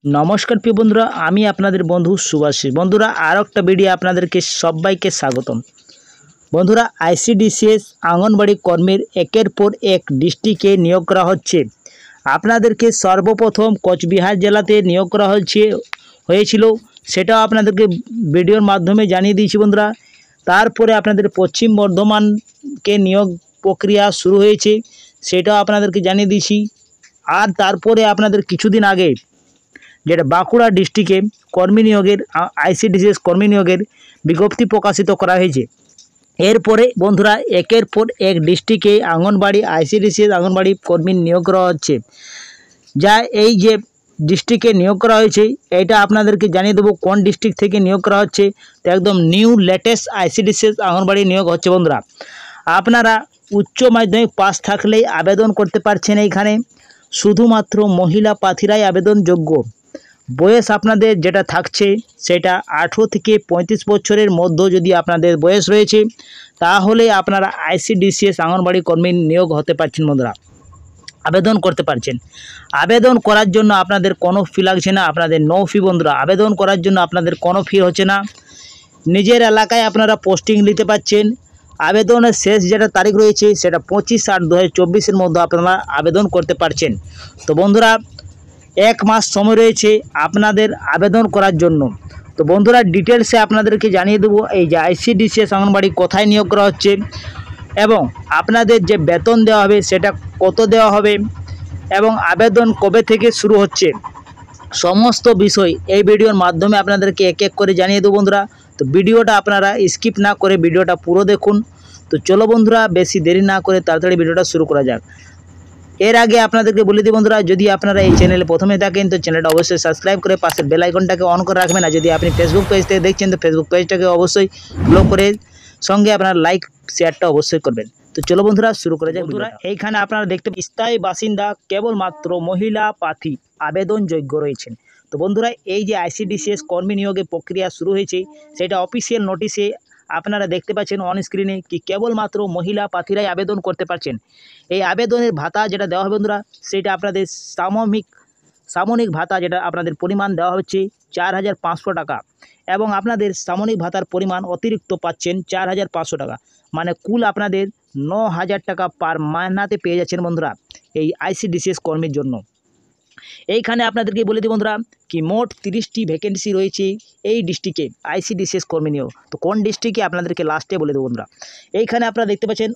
নমস্কার প্রিয় বন্ধুরা, আমি আপনাদের বন্ধু সুভাষিস। বন্ধুরা, আর একটা ভিডিও আপনাদেরকে সবাইকে স্বাগতম। বন্ধুরা, আইসিডিসিএস আঙ্গনবাড়ি কর্মীর একের পর এক ডিস্ট্রিক্টে নিয়োগ করা হচ্ছে। আপনাদেরকে সর্বপ্রথম কোচবিহার জেলাতে নিয়োগ করা হয়েছিল, সেটাও আপনাদেরকে ভিডিওর মাধ্যমে জানিয়ে দিয়েছি বন্ধুরা। তারপরে আপনাদের পশ্চিম বর্ধমানকে নিয়োগ প্রক্রিয়া শুরু হয়েছে, সেটাও আপনাদেরকে জানিয়ে দিয়েছি। আর তারপরে আপনাদের কিছুদিন আগে যেটা বাঁকুড়া ডিস্ট্রিক্টে কর্মী নিয়োগের আইসিডিসিএস কর্মী নিয়োগের বিজ্ঞপ্তি প্রকাশিত করা হয়েছে। এরপরে বন্ধুরা, একের পর এক ডিস্ট্রিক্টে আঙ্গনবাড়ি আইসিডিসিএস আঙ্গনবাড়ি কর্মী নিয়োগ করা হচ্ছে। যা এই যে ডিস্ট্রিক্টে নিয়োগ করা হয়েছে, এটা আপনাদেরকে জানিয়ে দেবো কোন ডিস্ট্রিক্ট থেকে নিয়োগ করা হচ্ছে। তো একদম নিউ লেটেস্ট আইসিডিসিএস আঙ্গনবাড়ি নিয়োগ হচ্ছে বন্ধুরা। আপনারা উচ্চ মাধ্যমিক পাস থাকলেই আবেদন করতে পারছেন। এইখানে শুধুমাত্র মহিলা প্রার্থীরাই আবেদনযোগ্য। বয়স আপনাদের যেটা থাকছে সেটা 18 থেকে 35 বছরের মধ্যে যদি আপনাদের বয়স রয়েছে, তাহলে আপনারা আইসিডিসিএস আঙ্গনবাড়ি কর্মী নিয়োগ হতে পারছেন বন্ধুরা, আবেদন করতে পারছেন। আবেদন করার জন্য আপনাদের কোনো ফি লাগছে না, আপনাদের নো ফি বন্ধুরা। আবেদন করার জন্য আপনাদের কোনো ফি হচ্ছে না। নিজের এলাকায় আপনারা পোস্টিং নিতে পারছেন। আবেদনের শেষ যেটা তারিখ রয়েছে সেটা 25/8/2024-এর মধ্যে আপনারা আবেদন করতে পারছেন। তো বন্ধুরা, 1 মাস সময় রয়েছে আপনাদের আবেদন করার জন্য। তো বন্ধুরা, ডিটেলসে আপনাদেরকে জানিয়ে দেবো এই যে আইসিডিসিএস আঙ্গনবাড়ি কোথায় নিয়োগ করা হচ্ছে এবং আপনাদের যে বেতন দেওয়া হবে সেটা কত দেওয়া হবে এবং আবেদন কবে থেকে শুরু হচ্ছে, সমস্ত বিষয় এই ভিডিওর মাধ্যমে আপনাদেরকে এক এক করে জানিয়ে দেবো বন্ধুরা। তো ভিডিওটা আপনারা স্কিপ না করে ভিডিওটা পুরো দেখুন। তো চলো বন্ধুরা, বেশি দেরি না করে তাড়াতাড়ি ভিডিওটা শুরু করা যাক। এর আগে আপনাদেরকে বলে দিই বন্ধুরা, যদি আপনারা এই চ্যানেলে প্রথমে থাকেন তো চ্যানেলটা অবশ্যই সাবস্ক্রাইব করে পাশের বেল আইকনটাকে অন করে রাখবেন। আর যদি আপনি ফেসবুক পেজ থেকে দেখছেন তো ফেসবুক পেজটাকে অবশ্যই ফলো করে সঙ্গে আপনার লাইক শেয়ারটা অবশ্যই করবেন। তো চলো বন্ধুরা, শুরু করা যাক। বন্ধুরা, এইখানে আপনারা দেখতে স্থায়ী বাসিন্দা কেবলমাত্র মহিলা প্রার্থী আবেদনযোগ্য রয়েছেন। তো বন্ধুরা, এই যে আইসিডিসিএস কর্মী নিয়োগের প্রক্রিয়া শুরু হয়েছে, সেটা অফিসিয়াল নোটিশে আপনারা দেখতে পাচ্ছেন অন স্ক্রিনে কি কেবলমাত্র মহিলা প্রার্থীরাই আবেদন করতে পারছেন। এই আবেদনের ভাতা যেটা দেওয়া হবে বন্ধুরা, সেটা আপনাদের সাময়িক ভাতা যেটা আপনাদের পরিমাণ দেওয়া হচ্ছে 4500 টাকা এবং আপনাদের সাময়িক ভাতার পরিমাণ অতিরিক্ত পাচ্ছেন 4500 টাকা, মানে কুল আপনাদের 9000 টাকা পার মাইনাতে পেয়ে যাচ্ছেন বন্ধুরা এই আইসিডিসিএস কর্মীর জন্য। এইখানে আপনাদেরকে বলে দিই বন্ধুরা কি মোট 30টি ভ্যাকেন্সি রয়েছে এই ডিস্ট্রিক্টে আইসিডিসিএস কর্মী নিয়োগ। তো কোন ডিস্ট্রিক্টে আপনাদেরকে লাস্টে বলে দেবো বন্ধুরা। এইখানে আপনারা দেখতে পাচ্ছেন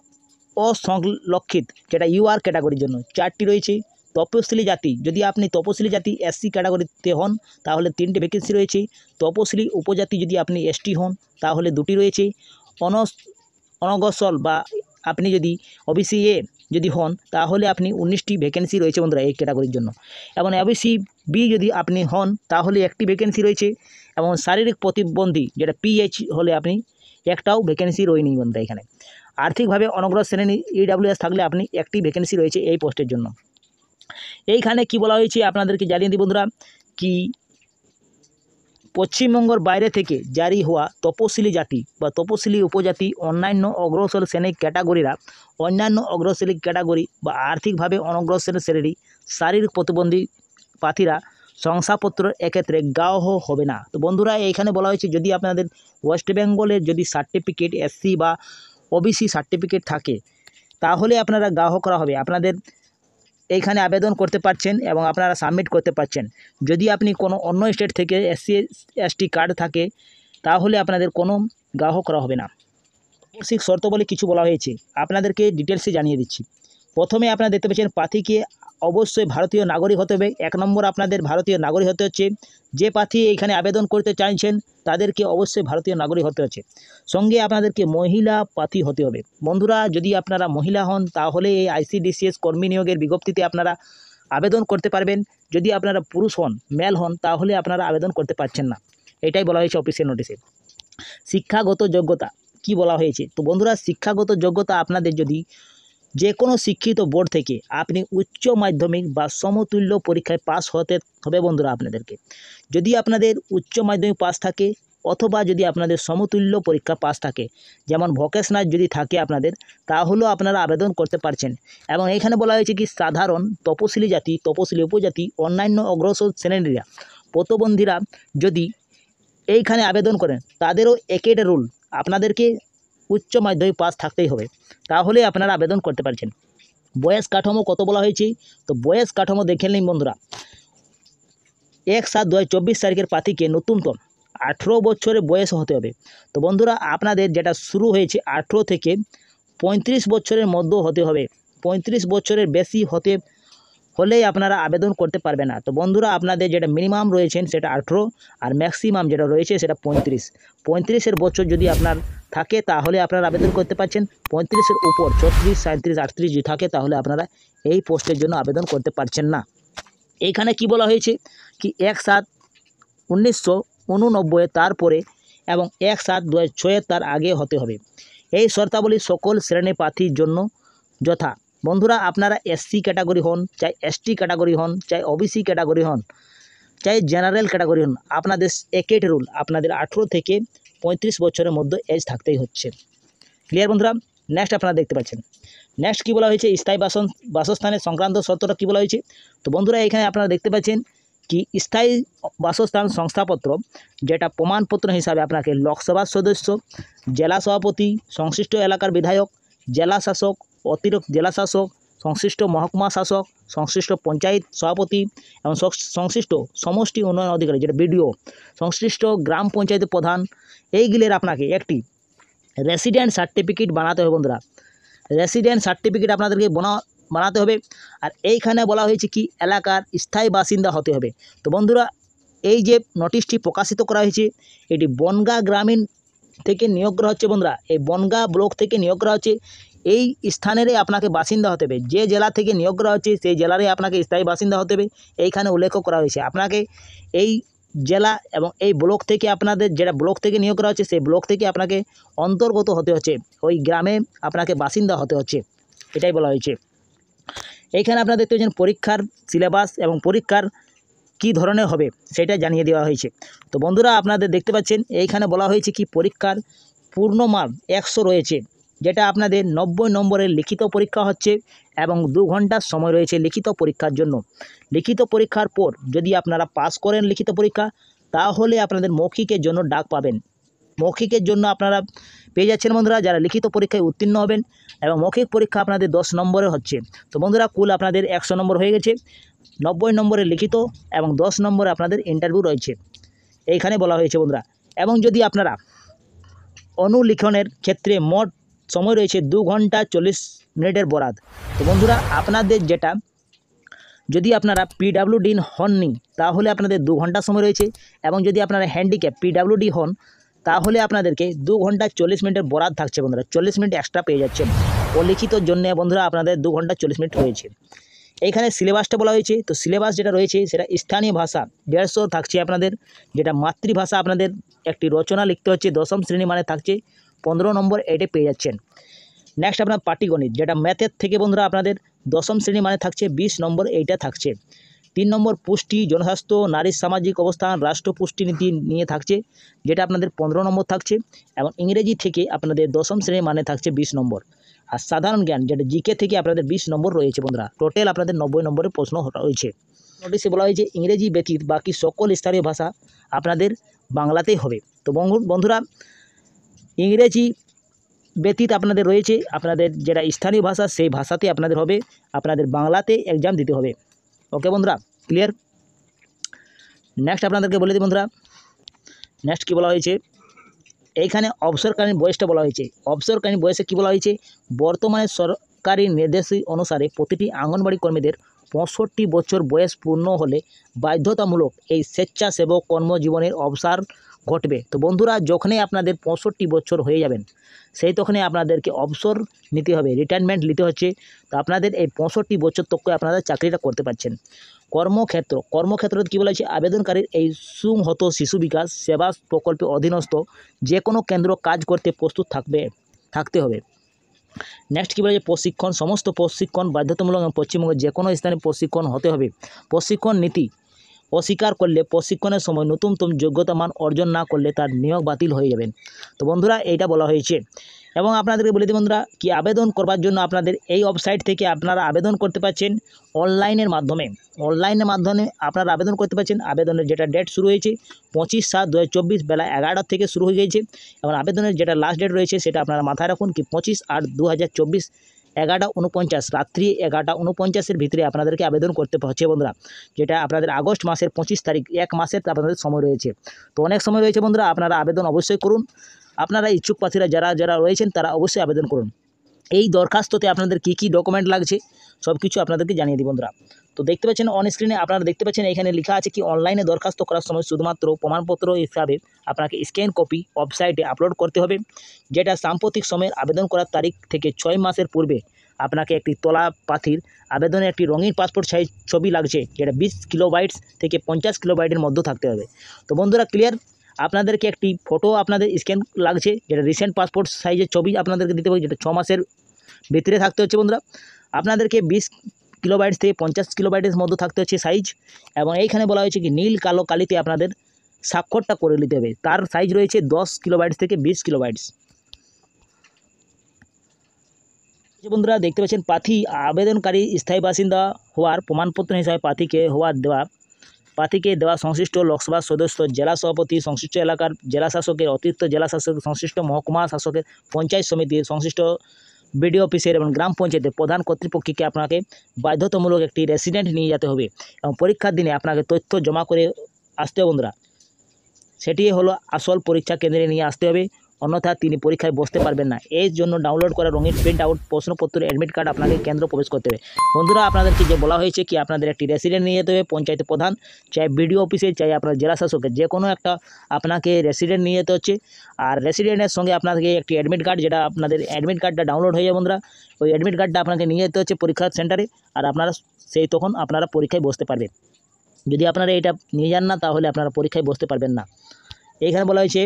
অসংরক্ষিত যেটা ইউআর ক্যাটাগরির জন্য 4টি রয়েছে। তপশিলি জাতি, যদি আপনি তপশিলি জাতি এসসি ক্যাটাগরিতে হন তাহলে 3টে ভ্যাকেন্সি রয়েছে। তপশিলি উপজাতি যদি আপনি এসটি হন তাহলে 2টি রয়েছে। অনগ্রসর বা আপনি যদি ওবিসি এ যদি হন তাহলে আপনি 19টি ভ্যাকেন্সি রয়েছে বন্ধুরা এই ক্যাটাগরির জন্য। এবং ওবিসি বি যদি আপনি হন তাহলে 1টি ভ্যাকেন্সি রয়েছে। এবং শারীরিক প্রতিবন্ধী যেটা পিএইচ হলে আপনি একটাও ভ্যাকেন্সি রয়েনি বন্ধুরা। এখানে আর্থিকভাবে অনগ্রসর শ্রেণী ইডাব্লিউএস থাকলে আপনি 1টি ভ্যাকেন্সি রয়েছে এই পোস্টের জন্য। এইখানে কি বলা হয়েছে আপনাদেরকে জানিয়ে দিই বন্ধুরা কি পশ্চিমবঙ্গের বাইরে থেকে জারি হওয়া তপশিলি জাতি বা তপশিলি উপজাতি অন্যান্য অগ্রসর শ্রেণীর ক্যাটাগরিরা অন্যান্য অগ্রসর ক্যাটাগরি বা আর্থিকভাবে অনগ্রসর শ্রেণী শারীরিক প্রতিবন্ধী প্রার্থীরা শংসাপত্র এক্ষেত্রে গ্রাহ্য হবে না। তো বন্ধুরা, এইখানে বলা হয়েছে যদি আপনাদের ওয়েস্ট বেঙ্গলের যদি সার্টিফিকেট এসসি বা ওবিসি সার্টিফিকেট থাকে তাহলে আপনারা গ্রাহ্য করা হবে। আপনাদের এইখানে আবেদন করতে পারছেন এবং আপনারা সাবমিট করতে পারছেন। যদি আপনি কোনো অন্য স্টেট থেকে এসসি এসটি কার্ড থাকে তাহলে আপনাদের কোনো গ্রাহ্য করা হবে না। আবশ্যিক শর্ত বলে কিছু বলা হয়েছে, আপনাদেরকে ডিটেলসে জানিয়ে দিচ্ছি। প্রথমে আপনারা দেখতে পাচ্ছেন প্রার্থীকে অবশ্যই ভারতীয় নাগরিক হতে হবে। 1 নম্বর আপনাদের ভারতীয় নাগরিক হতে হচ্ছে। যে প্রার্থী এখানে আবেদন করতে চাইছেন তাদেরকে অবশ্যই ভারতীয় নাগরিক হতে হচ্ছে। সঙ্গে আপনাদেরকে মহিলা প্রার্থী হতে হবে। বন্ধুরা, যদি আপনারা মহিলা হন তাহলে এই আইসিডিসিএস কর্মী নিয়োগের বিজ্ঞপ্তিতে আপনারা আবেদন করতে পারবেন। যদি আপনারা পুরুষ হন, মেল হন, তাহলে আপনারা আবেদন করতে পারছেন না। এটাই বলা হয়েছে অফিসিয়াল নোটিশে। শিক্ষাগত যোগ্যতা কি বলা হয়েছে? তো বন্ধুরা, শিক্ষাগত যোগ্যতা আপনাদের যদি যে কোনো শিক্ষিত বোর্ড থেকে আপনি উচ্চ মাধ্যমিক বা সমতুল্য পরীক্ষায় পাস হতে হবে বন্ধুরা। আপনাদেরকে যদি আপনাদের উচ্চ মাধ্যমিক পাস থাকে অথবা যদি আপনাদের সমতুল্য পরীক্ষা পাস থাকে, যেমন ভোকেশনাল যদি থাকে আপনাদের, তাহলেও আপনারা আবেদন করতে পারছেন। এবং এইখানে বলা হয়েছে কি সাধারণ, তপশিলি জাতি, তপশিলি উপজাতি, অন্যান্য অগ্রসর শ্রেণীরা, প্রতিবন্ধীরা যদি এইখানে আবেদন করেন তাদেরও একই রুল, আপনাদেরকে উচ্চ মাধ্যমিক পাস থাকতেই হবে, তাহলে আপনারা আবেদন করতে পারছেন। বয়স কাঠামো কত বলা হয়েছে, তো বয়স কাঠামো দেখে নিন বন্ধুরা। 1/7/2024 তারিখের প্রার্থীকে ন্যূনতম 18 বছরের বয়স হতে হবে। তো বন্ধুরা আপনাদের যেটা শুরু হয়েছে 18 থেকে 35 বছরের মধ্যে হতে হবে। 35 বছরের বেশি হলেই আপনারা আবেদন করতে পারবে না। তো বন্ধুরা আপনাদের যেটা মিনিমাম রয়েছেন সেটা 18, আর ম্যাক্সিমাম যেটা রয়েছে সেটা 35। 35 বছর যদি আপনার থাকে তাহলে আপনারা আবেদন করতে পারছেন। 35 উপর 34, 37, 38 যদি থাকে তাহলে আপনারা এই পোস্টের জন্য আবেদন করতে পারছেন না। এইখানে কি বলা হয়েছে কি 1/7/1989 তারপরে এবং 1/7/2006 তার আগে হতে হবে। এই শর্তাবলী সকল শ্রেণী প্রার্থীর জন্য যথা, বন্ধুরা আপনারা এসসি ক্যাটাগরি হন, চাই এসটি ক্যাটাগরি হন, চাই ওবিসি ক্যাটাগরি হন, চাই জেনারেল ক্যাটাগরি হন, আপনাদের একই রুল, আপনাদের 18 থেকে 35 বছরের মধ্যে এজ থাকতেই হচ্ছে। ক্লিয়ার বন্ধুরা? নেক্সট আপনারা দেখতে পাচ্ছেন, নেক্সট কী বলা হয়েছে, স্থায়ী বাসস্থানের সংক্রান্ত শর্তটা কী বলা হয়েছে। তো বন্ধুরা এখানে আপনারা দেখতে পাচ্ছেন কি স্থায়ী বাসস্থান শংসাপত্র, যেটা প্রমাণপত্র হিসাবে আপনাকে লোকসভার সদস্য, জেলা সভাপতি, সংশ্লিষ্ট এলাকার বিধায়ক, জেলা শাসক, অতিরিক্ত জেলা শাসক, সংশ্লিষ্ট মহকুমা শাসক, সংশ্লিষ্ট পঞ্চায়েত সভাপতি এবং সংশ্লিষ্ট সমষ্টি উন্নয়ন অধিকারী যেটা বিডিও, সংশ্লিষ্ট গ্রাম পঞ্চায়েতের প্রধান, এইগুলির আপনাকে একটি রেসিডেন্ট সার্টিফিকেট বানাতে হবে বন্ধুরা। রেসিডেন্ট সার্টিফিকেট আপনাদেরকে বানাতে হবে। আর এইখানে বলা হয়েছে কি এলাকার স্থায়ী বাসিন্দা হতে হবে। তো বন্ধুরা এই যে নোটিশটি প্রকাশিত করা হয়েছে এটি বনগাঁ গ্রামীণ থেকে নিয়োগ করা হচ্ছে বন্ধুরা। এই বনগাঁ ব্লক থেকে নিয়োগ করা হচ্ছে। এই স্থানেরই আপনাকে বাসিন্দা হতে হবে, যে জেলা থেকে নিয়োগ করা হচ্ছে সেই জেলারই আপনাকে স্থায়ী বাসিন্দা হতে হবে। এইখানে উল্লেখ করা হয়েছে আপনাকে এই জেলা এবং এই ব্লক থেকে, আপনাদের যেটা ব্লক থেকে নিয়োগ করা হচ্ছে সেই ব্লক থেকে আপনাকে অন্তর্গত হতে হচ্ছে, ওই গ্রামে আপনাকে বাসিন্দা হতে হচ্ছে, এটাই বলা হয়েছে। এইখানে আপনারা দেখতে পাচ্ছেন পরীক্ষার সিলেবাস এবং পরীক্ষার কী ধরনের হবে সেটা জানিয়ে দেওয়া হয়েছে। তো বন্ধুরা আপনাদের দেখতে পাচ্ছেন এইখানে বলা হয়েছে কি পরীক্ষার পূর্ণমান 100 রয়েছে, যেটা আপনাদের 90 নম্বরের লিখিত পরীক্ষা হচ্ছে এবং 2 ঘন্টার সময় রয়েছে লিখিত পরীক্ষার জন্য। লিখিত পরীক্ষার পর যদি আপনারা পাস করেন লিখিত পরীক্ষা, তাহলে আপনাদের মৌখিকের জন্য ডাক পাবেন। মৌখিকের জন্য আপনারা পেয়ে যাচ্ছেন বন্ধুরা যারা লিখিত পরীক্ষায় উত্তীর্ণ হবেন, এবং মৌখিক পরীক্ষা আপনাদের 10 নম্বরে হচ্ছে। তো বন্ধুরা কুল আপনাদের 100 নম্বর হয়ে গেছে, 90 নম্বরের লিখিত এবং 10 নম্বরে আপনাদের ইন্টারভিউ রয়েছে, এইখানে বলা হয়েছে বন্ধুরা। এবং যদি আপনারা অনুলিখনের ক্ষেত্রে মোট সময় রয়েছে 2 ঘন্টা 40 মিনিটের বরাদ। তো বন্ধুরা আপনাদের যেটা, যদি আপনারা পিডাব্লিউডি হননি তাহলে আপনাদের 2 ঘন্টা সময় রয়েছে, এবং যদি আপনারা হ্যান্ডিক্যাপ পিডাব্লিউডি হন তাহলে আপনাদেরকে 2 ঘন্টা 40 মিনিটের বরাদ থাকছে বন্ধুরা, 40 মিনিট এক্সট্রা পেয়ে যাচ্ছেন। অলিখিতর জন্য বন্ধুরা আপনাদের 2 ঘন্টা 40 মিনিট রয়েছে। এইখানে সিলেবাসটা বলা হয়েছে, তো সিলেবাস যেটা রয়েছে সেটা স্থানীয় ভাষা 150 থাকছে আপনাদের, যেটা মাতৃভাষা আপনাদের একটি রচনা লিখতে হচ্ছে, 10ম শ্রেণী মানে থাকছে 15 নম্বর, এটে পেয়ে যাচ্ছেন। নেক্সট আপনার পাটিগণিত যেটা ম্যাথের থেকে বন্ধুরা আপনাদের 10ম শ্রেণী মানে থাকছে 20 নম্বর, এইটা থাকছে। 3 নম্বর পুষ্টি, জনস্বাস্থ্য, নারীর সামাজিক অবস্থান, রাষ্ট্র পুষ্টি নীতি নিয়ে থাকছে, যেটা আপনাদের 15 নম্বর থাকছে, এবং ইংরেজি থেকে আপনাদের 10ম শ্রেণী মানে থাকছে 20 নম্বর। আর সাধারণ জ্ঞান যেটা জিকে থেকে আপনাদের 20 নম্বর রয়েছে বন্ধুরা, টোটাল আপনাদের 90 নম্বরের প্রশ্ন রয়েছে। নোটিশে বলা হয়েছে ইংরেজি ব্যতীত বাকি সকল স্থানীয় ভাষা আপনাদের বাংলাতেই হবে। তো বন্ধুরা ইংরেজি ব্যতীত আপনাদের রয়েছে আপনাদের যেটা স্থানীয় ভাষা সেই ভাষাতে আপনাদের হবে, আপনাদের বাংলাতে এক্সাম দিতে হবে। ওকে বন্ধুরা, ক্লিয়ার? নেক্সট আপনাদেরকে বলে দিই বন্ধুরা, নেক্সট কী বলা হয়েছে, এইখানে অবসরকালীন বয়সটা বলা হয়েছে। অবসরকালীন বয়সে কী বলা হয়েছে, বর্তমানে সরকারি নির্দেশ অনুসারে প্রতিটি আঙ্গনবাড়ি কর্মীদের 65 বছর বয়স পূর্ণ হলে বাধ্যতামূলক এই স্বেচ্ছাসেবক কর্মজীবনের অবসর ঘটবে। তো বন্ধুরা যখনই আপনাদের 65 বছর হয়ে যাবেন সেই তখনই আপনাদেরকে অবসর নিতে হবে, রিটায়ারমেন্ট নিতে হচ্ছে। তো আপনাদের এই 65 বছর তক আপনারা চাকরিটা করতে পারছেন। কর্মক্ষেত্র কী বলা হয়েছে, আবেদনকারীর এই সুহত শিশু বিকাশ সেবা প্রকল্পে অধীনস্থ যে কোনো কেন্দ্র কাজ করতে প্রস্তুত থাকতে হবে। নেক্সট কী বলা হয়েছে, প্রশিক্ষণ, সমস্ত প্রশিক্ষণ বাধ্যতামূলক এবং পশ্চিমবঙ্গের যে কোনো স্থানে প্রশিক্ষণ হতে হবে। প্রশিক্ষণ নীতি অস্বীকার করলে প্রশিক্ষণের সময় ন্যূনতম যোগ্যতা মান অর্জন না করলে তার নিয়োগ বাতিল হয়ে যাবেন। তো বন্ধুরা এইটা বলা হয়েছে। এবং আপনাদেরকে বলে দিই বন্ধুরা কি আবেদন করবার জন্য আপনাদের এই ওয়েবসাইট থেকে আপনারা আবেদন করতে পারছেন অনলাইনের মাধ্যমে। আপনারা আবেদন করতে পারছেন। আবেদনের যেটা ডেট শুরু হয়েছে 25/7/2024 বেলা 11টা থেকে শুরু হয়ে গিয়েছে। এবং আবেদনের যেটা লাস্ট ডেট রয়েছে সেটা আপনারা মাথায় রাখুন কি 25/8/2024 11:49 রাত্রি 11:49 ভিতরে আপনাদেরকে আবেদন করতে হচ্ছে বন্ধুরা। যেটা আপনাদের আগস্ট মাসের 25 তারিখ, 1 মাসের আপনাদের সময় রয়েছে। তো অনেক সময় রয়েছে বন্ধুরা, আপনারা আবেদন অবশ্যই করুন। আপনারা ইচ্ছুক প্রার্থীরা যারা রয়েছেন তারা অবশ্যই আবেদন করুন। এই দরখাস্ততে আপনাদের কী ডকুমেন্ট লাগছে সব কিছু আপনাদেরকে জানিয়ে দিই বন্ধুরা। তো দেখতে পাচ্ছেন অন স্ক্রিনে আপনারা দেখতে পাচ্ছেন এখানে লেখা আছে কি অনলাইনে দরখাস্ত করার সময় শুধুমাত্র প্রমাণপত্র হিসাবে আপনাকে স্ক্যান কপি ওয়েবসাইটে আপলোড করতে হবে, যেটা সাম্প্রতিক সময়ের আবেদন করার তারিখ থেকে 6 মাসের পূর্বে আপনাকে একটি তোলা প্রার্থীর আবেদনে একটি রঙিন পাসপোর্ট সাইজ ছবি লাগছে, যেটা 20 কিলোবাইটস থেকে 50 কিলোবাইটের মধ্যে থাকতে হবে। তো বন্ধুরা ক্লিয়ার, আপনাদেরকে একটি ফটো আপনাদের স্ক্যান লাগছে, যেটা রিসেন্ট পাসপোর্ট সাইজের ছবি আপনাদেরকে দিতে হবে, যেটা 6 মাসের ভিতরে থাকতে হচ্ছে বন্ধুরা। আপনাদেরকে 20 কিলোবাইটস থেকে 50 কিলোবাইটের মধ্যে থাকতে হচ্ছে সাইজ। এবং এইখানে বলা হয়েছে কি নীল কালো কালিতে আপনাদের স্বাক্ষরটা করে নিতে হবে। তার সাইজ রয়েছে 10 কিলোবাইটস থেকে 20 কিলোবাইটস। বন্ধুরা দেখতে পাচ্ছেন প্রার্থী আবেদনকারী স্থায়ী বাসিন্দা হওয়ার প্রমাণপত্র হিসাবে প্রার্থীকে দেওয়া সংশ্লিষ্ট লোকসভা সদস্য, জেলা সভাপতি, সংশ্লিষ্ট এলাকার জেলা শাসকের, অতিরিক্ত জেলা শাসক, সংশ্লিষ্ট মহকুমা শাসকের, পঞ্চায়েত সমিতির, সংশ্লিষ্ট বিডিও অফিসের এবং গ্রাম পঞ্চায়েতের প্রধান কর্তৃপক্ষকে আপনাকে বাধ্যতামূলক একটি রেসিডেন্ট নিয়ে যেতে হবে এবং পরীক্ষার দিনে আপনাকে তথ্য জমা করে আসতে হবে বন্ধুরা। সেটি হলো আসল পরীক্ষা কেন্দ্রে নিয়ে আসতে হবে, অন্যথা তিনি পরীক্ষায় বসতে পারবেন না। এর জন্য ডাউনলোড করা রঙিন প্রিন্ট আউট প্রশ্নপত্র, অ্যাডমিট কার্ড আপনাকে কেন্দ্র প্রবেশ করতে হবে বন্ধুরা। আপনাদেরকে যে বলা হয়েছে কি আপনাদের একটি রেসিডেন্ট নিয়ে যেতে হবে, পঞ্চায়েত প্রধান, চাই বিডিও অফিসে, চাই আপনার জেলা শাসকের, যে কোনো একটা আপনাকে রেসিডেন্ট নিয়ে যেতে হচ্ছে। আর রেসিডেন্টের সঙ্গে আপনাকে একটি অ্যাডমিট কার্ড, যেটা আপনাদের অ্যাডমিট কার্ডটা ডাউনলোড হয়ে যায় বন্ধুরা, ওই অ্যাডমিট কার্ডটা আপনাকে নিয়ে যেতে হচ্ছে পরীক্ষা সেন্টারে। আর আপনারা তখন আপনারা পরীক্ষায় বসতে পারবেন। যদি আপনারা এটা নিয়ে যান না তাহলে আপনারা পরীক্ষায় বসতে পারবেন না। এইখানে বলা হয়েছে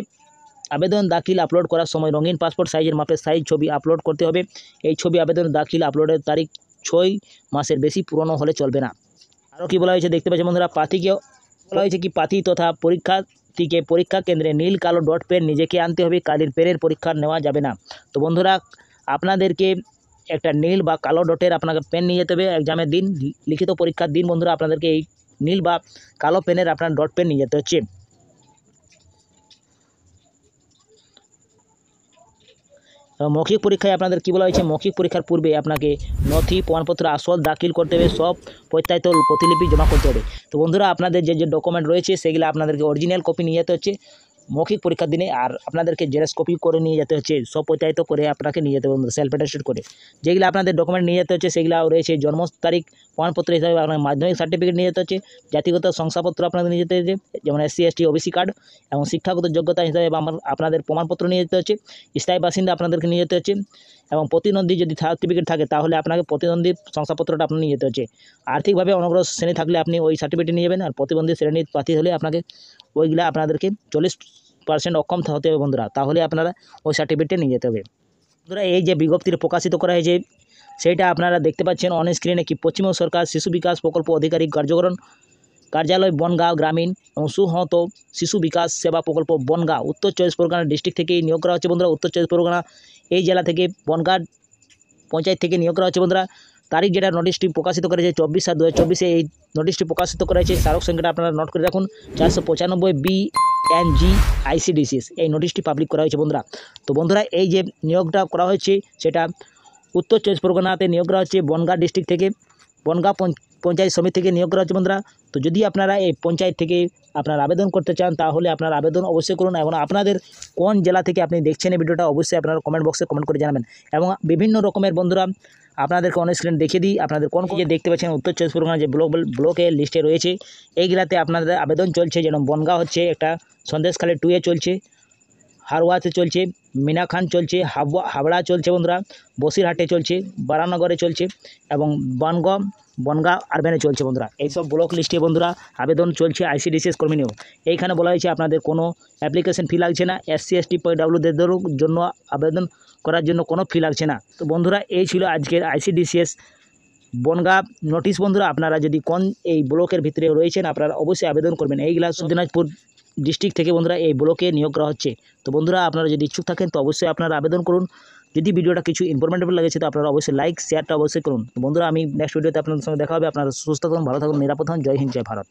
আবেদন দাখিল আপলোড করার সময় রঙিন পাসপোর্ট সাইজের মাপের সাইজ ছবি আপলোড করতে হবে। এই ছবি আবেদন দাখিল আপলোডের তারিখ 6 মাসের বেশি পুরনো হলে চলবে না। আরও কি বলা হয়েছে দেখতে পাচ্ছেন বন্ধুরা, প্রার্থীকে বলা হয়েছে কি প্রার্থী তথা পরীক্ষার্থীকে পরীক্ষা কেন্দ্রে নীল কালো ডট পেন নিজেকে আনতে হবে, কালির পেনের পরীক্ষা নেওয়া যাবে না। তো বন্ধুরা আপনাদেরকে একটা নীল বা কালো ডটের আপনাকে পেন নিয়ে যেতে হবে এক্সামের দিন, লিখিত পরীক্ষার দিন বন্ধুরা। আপনাদেরকে এই নীল বা কালো পেনের আপনার ডট পেন নিয়ে যেতে হচ্ছে। মৌখিক পরীক্ষায় আপনাদের কী বলা হয়েছে, মৌখিক পরীক্ষার পূর্বে আপনাকে নথি প্রমাণপত্র আসল দাখিল করতে হবে, সব প্রত্যায়িত প্রতিলিপি জমা করতে হবে। তো বন্ধুরা আপনাদের যে ডকুমেন্ট রয়েছে সেগুলো আপনাদেরকে অরিজিনাল কপি নিয়ে যেতে হচ্ছে মৌখিক পরীক্ষার দিনে, আর আপনাদেরকে জেরক্স কপি করে নিয়ে যেতে হচ্ছে, সব প্রত্যায়িত করে আপনাকে নিয়ে যেতে হবে সেলফ অ্যাটেস্টেড করে। যেগুলো আপনাদের ডকুমেন্ট নিয়ে যেতে হচ্ছে সেগুলো রয়েছে জন্ম তারিখ প্রমাণপত্র হিসাবে আপনার মাধ্যমিক সার্টিফিকেট নিয়ে যেতে হচ্ছে, জাতিগত শংসাপত্র আপনাদের নিয়ে যেতে হচ্ছে যেমন SC ST OBC কার্ড, এবং শিক্ষাগত যোগ্যতা হিসাবে আপনাদের প্রমাণপত্র নিয়ে যেতে হচ্ছে, স্থায়ী বাসিন্দা আপনাদেরকে নিয়ে যেতে হচ্ছে, এবং প্রতিদ্বন্দ্বী যদি সার্টিফিকেট থাকে তাহলে আপনাকে প্রতিদ্বন্দ্বী শংসাপত্রটা আপনি নিয়ে যেতে হচ্ছে। আর্থিকভাবে অনগ্রসর শ্রেণী থাকলে আপনি ওই সার্টিফিকেট নিয়ে যাবেন, আর প্রতিবন্ধী শ্রেণীর প্রার্থী হলে আপনাকে ওইগুলো আপনাদেরকে 40% অক্ষম হতে হবে বন্ধুরা, তাহলে আপনারা ওই সার্টিফিকেটটা নিয়ে যেতে হবে বন্ধুরা। এই যে বিজ্ঞপ্তিটা প্রকাশিত করা হয়েছে সেইটা আপনারা দেখতে পাচ্ছেন অন স্ক্রিনে কি পশ্চিমবঙ্গ সরকার শিশু বিকাশ প্রকল্প আধিকারিক কার্যালয় বনগাঁও গ্রামীণ এবং সুহত শিশু বিকাশ সেবা প্রকল্প বনগাঁ উত্তর 24 পরগনা ডিস্ট্রিক্ট থেকে নিয়োগ করা হচ্ছে বন্ধুরা। উত্তর 24 পরগনা এই জেলা থেকে বনগাঁ পঞ্চায়েত থেকে নিয়োগ করা হচ্ছে বন্ধুরা। তারিখ যেটা নোটিশটি প্রকাশিত করেছে 24/7/2024 এই নোটিশটি প্রকাশিত করা হয়েছে। স্মারক সংখ্যাটা আপনারা নোট করে রাখুন 495 BNG ICDCS এই নোটিশটি পাবলিক করা হয়েছে বন্ধুরা। তো বন্ধুরা এই যে নিয়োগটা করা হয়েছে সেটা উত্তর 24 পরগনাতে নিয়োগ করা হচ্ছে বনগাঁ ডিস্ট্রিক্ট থেকে, বনগাঁ পঞ্চায়েত সমিতি থেকে নিয়োগ করা হচ্ছে বন্ধুরা। তো যদি আপনারা এই পঞ্চায়েত থেকে আপনারা আবেদন করতে চান তাহলে আপনারা আবেদন অবশ্যই করুন, এবং আপনাদের কোন জেলা থেকে আপনি দেখছেন এই ভিডিওটা অবশ্যই আপনারা কমেন্ট বক্সে কমেন্ট করে জানাবেন। এবং বিভিন্ন রকমের বন্ধুরা আপনাদেরকে অন স্ক্রিন দেখিয়ে দিই আপনাদের কোন যে দেখতে পাচ্ছেন উত্তর 24 পরগনা যে ব্লকের লিস্টে রয়েছে এইগুলাতে আপনাদের আবেদন চলছে, যেমন বনগাঁ হচ্ছে একটা, সন্দেশখালী 2-এ চলছে, হারওয়াতে চলছে, মিনাখান চলছে, হাবড়া চলছে বন্ধুরা, বসিরহাটে চলছে, বারানগরে চলছে, এবং বনগাঁ আরবানে চলছে বন্ধুরা। এইসব ব্লক লিস্টে বন্ধুরা আবেদন চলছে ICDCS কর্মী নিয়োগ। এইখানে বলা হয়েছে আপনাদের কোনো অ্যাপ্লিকেশন ফি লাগছে না, SC ST PWদের জন্য আবেদন করার জন্য কোনো ফি লাগছে না। তো বন্ধুরা এই ছিল আজকের ICDCS বনগাঁ নোটিশ। বন্ধুরা আপনারা যদি কোন এই ব্লকের ভিতরে রয়েছেন আপনারা অবশ্যই আবেদন করবেন। এইগুলা দিনাজপুর ডিস্ট্রিক্ট থেকে বন্ধুরা এই ব্লকে নিয়োগ করা হচ্ছে। তো বন্ধুরা আপনারা যদি ইচ্ছুক থাকেন তো অবশ্যই আপনারা আবেদন করুন। যদি ভিডিওটা কিছু ইনফরমেটিভ লাগেছে তো আপনারা অবশ্যই লাইক শেয়ারটা অবশ্যই করুন। তো বন্ধুরা আমি নেক্সট ভিডিওতে আপনাদের সঙ্গে দেখা হবে। আপনারা সুস্থ থাকুন, ভালো থাকুন, নিরাপদ থাকুন। জয় হিন্দ, জয় ভারত।